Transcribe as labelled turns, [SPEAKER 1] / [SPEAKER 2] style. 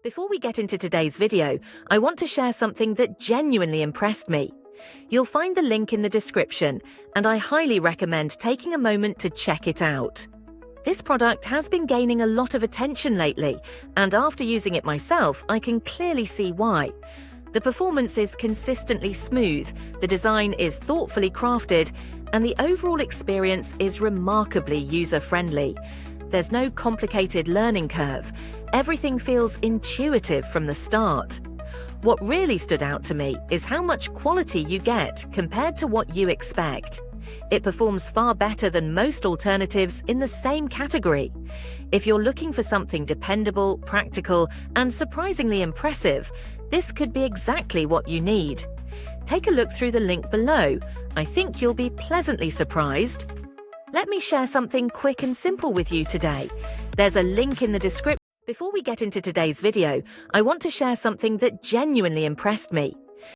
[SPEAKER 1] Before we get into today's video, I want to share something that genuinely impressed me. You'll find the link in the description, and I highly recommend taking a moment to check it out. This product has been gaining a lot of attention lately, and after using it myself, I can clearly see why. The performance is consistently smooth, the design is thoughtfully crafted, and the overall experience is remarkably user-friendly. There's no complicated learning curve. Everything feels intuitive from the start. What really stood out to me is how much quality you get compared to what you expect. It performs far better than most alternatives in the same category. If you're looking for something dependable, practical, and surprisingly impressive, this could be exactly what you need. Take a look through the link below. I think you'll be pleasantly surprised. Let me share something quick and simple with you today. There's a link in the description. Before we get into today's video, I want to share something that genuinely impressed me.